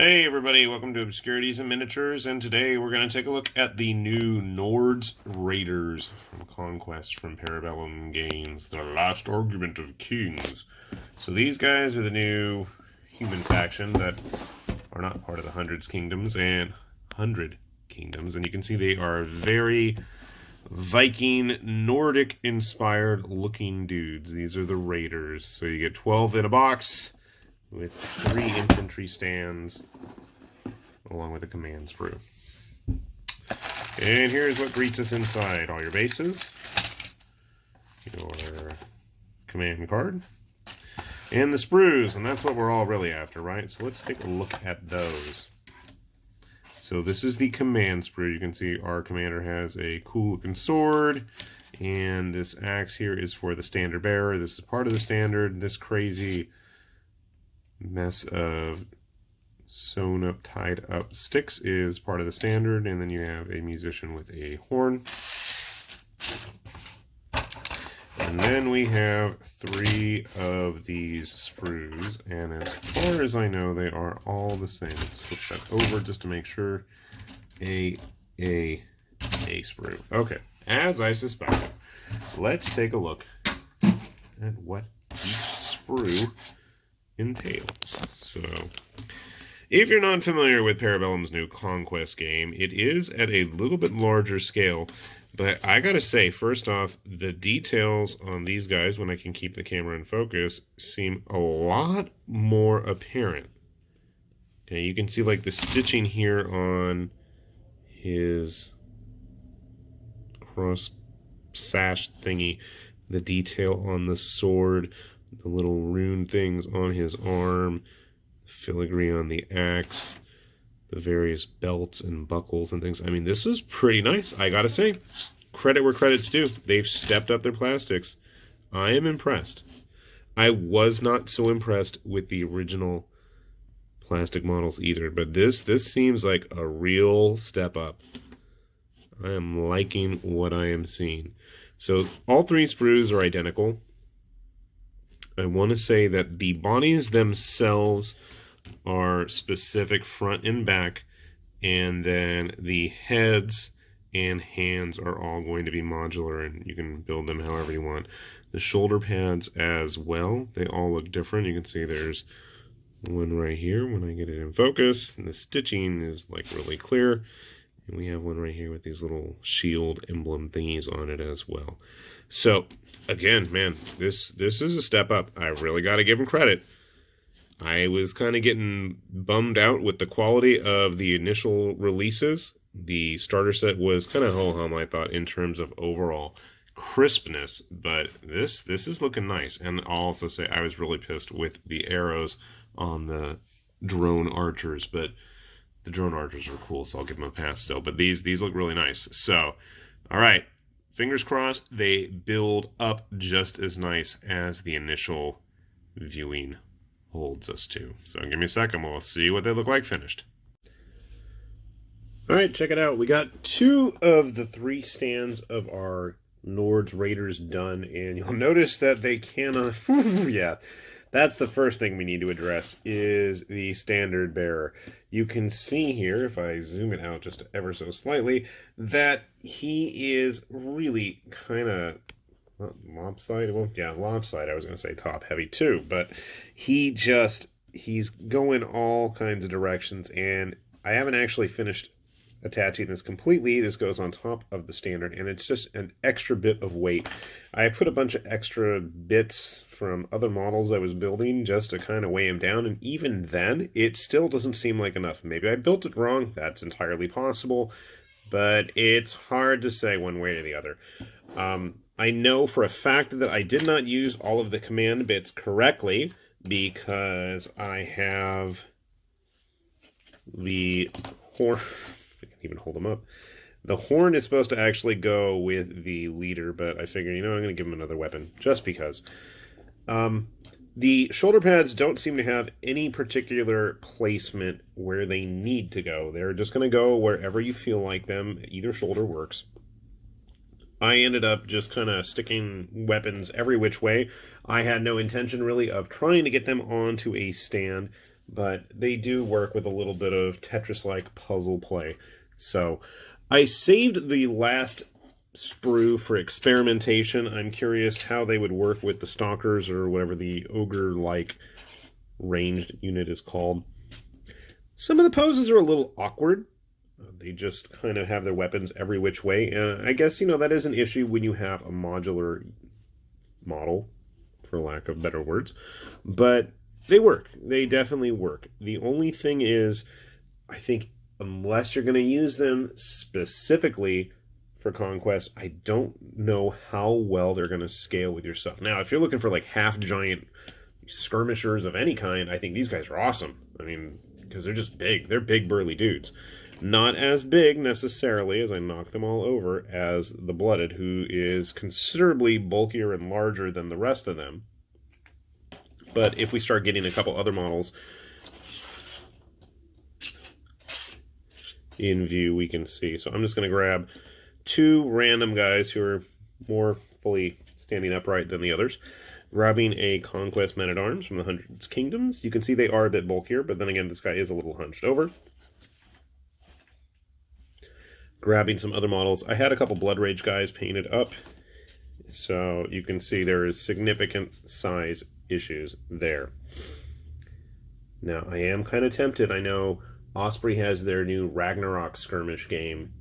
Hey everybody, welcome to Obscurities and Miniatures, and today we're going to take a look at the new Nords Raiders from Conquest from Para Bellum Games, the last argument of kings. So these guys are the new human faction that are not part of the Hundred Kingdoms, and you can see they are very Viking, Nordic-inspired looking dudes. These are the Raiders. So you get 12 in a box, with 3 infantry stands, along with a command sprue. And here's what greets us inside. All your bases, your command card, and the sprues, and that's what we're all really after, right? So let's take a look at those. So this is the command sprue. You can see our commander has a cool looking sword, and this axe here is for the standard bearer. This is part of the standard. This crazy mess of sewn up, tied up sticks is part of the standard, and then you have a musician with a horn. And then we have 3 of these sprues, and as far as I know, they are all the same. Let's flip that over just to make sure. A sprue. Okay, as I suspected, let's take a look at what each sprue entails. So, if you're not familiar with Para Bellum's new Conquest game, it is at a little bit larger scale, but I gotta say, first off, the details on these guys, when I can keep the camera in focus, seem a lot more apparent. Okay, you can see like the stitching here on his cross sash thingy, the detail on the sword, the little rune things on his arm, filigree on the axe, the various belts and buckles and things. I mean, this is pretty nice, I gotta say. Credit where credit's due. They've stepped up their plastics. I am impressed. I was not so impressed with the original plastic models either, but this seems like a real step up. I am liking what I am seeing. So all 3 sprues are identical. I want to say that the bodies themselves are specific front and back, and then the heads and hands are all going to be modular, and you can build them however you want. The shoulder pads as well, they all look different. You can see there's one right here when I get it in focus, and the stitching is like really clear. And we have one right here with these little shield emblem thingies on it as well. So, again, man, this is a step up. I really got to give them credit. I was kind of getting bummed out with the quality of the initial releases. The starter set was kind of ho-hum, I thought, in terms of overall crispness, but this is looking nice. And I'll also say I was really pissed with the arrows on the drone archers, but the drone archers are cool, so I'll give them a pass still. But these look really nice. So, all right, fingers crossed they build up just as nice as the initial viewing holds us to. So give me a second, we'll see what they look like finished. All right, check it out. We got 2 of the 3 stands of our Nords Raiders done, and you'll notice that they cannot... yeah, that's the first thing we need to address, is the standard bearer. You can see here, if I zoom it out just ever so slightly, that he is really kind of lopsided. Well, yeah, lopsided. I was going to say top heavy too, but he's going all kinds of directions, and I haven't actually finished attaching this completely. This goes on top of the standard, and it's just an extra bit of weight. I put a bunch of extra bits from other models I was building just to kind of weigh him down, and even then, it still doesn't seem like enough. Maybe I built it wrong. That's entirely possible, but it's hard to say one way or the other. I know for a fact that I did not use all of the command bits correctly, because I have the horn. I can even hold them up. The horn is supposed to actually go with the leader, but I figured, you know, I'm going to give him another weapon, just because. The shoulder pads don't seem to have any particular placement where they need to go. They're just going to go wherever you feel like them. Either shoulder works. I ended up just kind of sticking weapons every which way. I had no intention really of trying to get them onto a stand, but they do work with a little bit of Tetris-like puzzle play. So I saved the last sprue for experimentation. I'm curious how they would work with the Stalkers, or whatever the ogre-like ranged unit is called. Some of the poses are a little awkward. They just kind of have their weapons every which way. And I guess, that is an issue when you have a modular model, for lack of better words. But they work. They definitely work. The only thing is, I think, unless you're going to use them specifically for Conquest, I don't know how well they're going to scale with your stuff. Now, if you're looking for like half-giant skirmishers of any kind, I think these guys are awesome. I mean, because they're just big. They're big, burly dudes. Not as big, necessarily, as I knock them all over, as the Blooded, who is considerably bulkier and larger than the rest of them. But if we start getting a couple other models in view, we can see. So I'm just going to grab two random guys who are more fully standing upright than the others. Grabbing a Conquest Man-at-Arms from the Hundreds Kingdoms. You can see they are a bit bulkier, but then again, this guy is a little hunched over. Grabbing some other models. I had a couple Blood Rage guys painted up, so you can see there is significant size issues there. Now, I am kind of tempted. I know Osprey has their new Ragnarok skirmish game,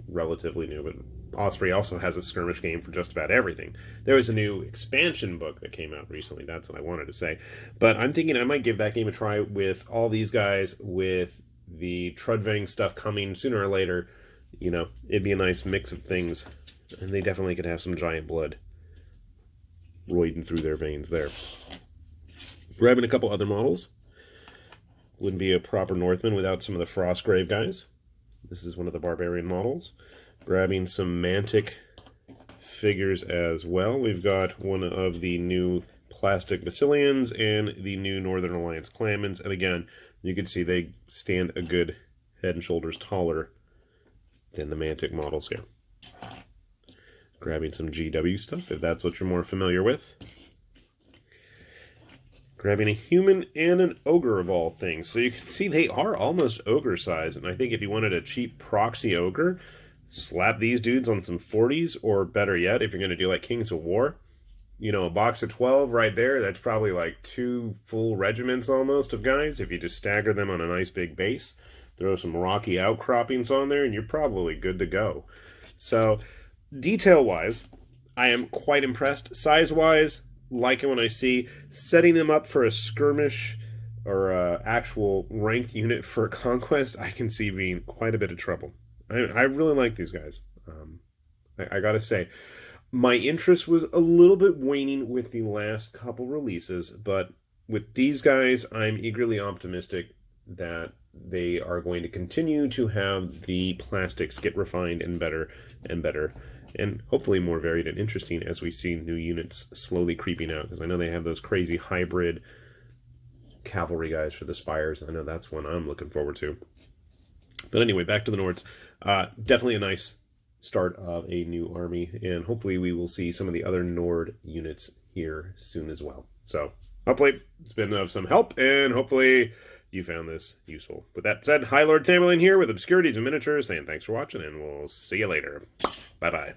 relatively new, but Osprey also has a skirmish game for just about everything. There was a new expansion book that came out recently. That's what I wanted to say. But I'm thinking I might give that game a try with all these guys, with the Trudvang stuff coming sooner or later. It'd be a nice mix of things, and they definitely could have some giant blood roiding through their veins there. Grabbing a couple other models. Wouldn't be a proper Northman without some of the Frostgrave guys. This is one of the Barbarian models. Grabbing some Mantic figures as well. We've got one of the new Plastic Basilians and the new Northern Alliance Clammons. And again, you can see they stand a good head and shoulders taller than the Mantic models here. Grabbing some GW stuff, if that's what you're more familiar with. Grabbing a human and an ogre of all things. So you can see they are almost ogre size, and I think if you wanted a cheap proxy ogre, slap these dudes on some 40s, or better yet, if you're going to do like Kings of War, a box of 12 right there, that's probably like 2 full regiments almost of guys, if you just stagger them on a nice big base. Throw some rocky outcroppings on there, and you're probably good to go. So, detail-wise, I am quite impressed. Size-wise, like it when I see. Setting them up for a skirmish or actual ranked unit for Conquest, I can see being quite a bit of trouble. I really like these guys. I gotta say, my interest was a little bit waning with the last couple releases, but with these guys, I'm eagerly optimistic that they are going to continue to have the plastics get refined and better, and hopefully more varied and interesting as we see new units slowly creeping out, because I know they have those crazy hybrid cavalry guys for the Spires. I know that's one I'm looking forward to. But anyway, back to the Nords. Definitely a nice start of a new army, and hopefully we will see some of the other Nord units here soon as well. So, hopefully it's been of some help, and hopefully you found this useful. With that said, High Lord Tamerlane here with Obscurities and Miniatures, saying thanks for watching, and we'll see you later. Bye-bye.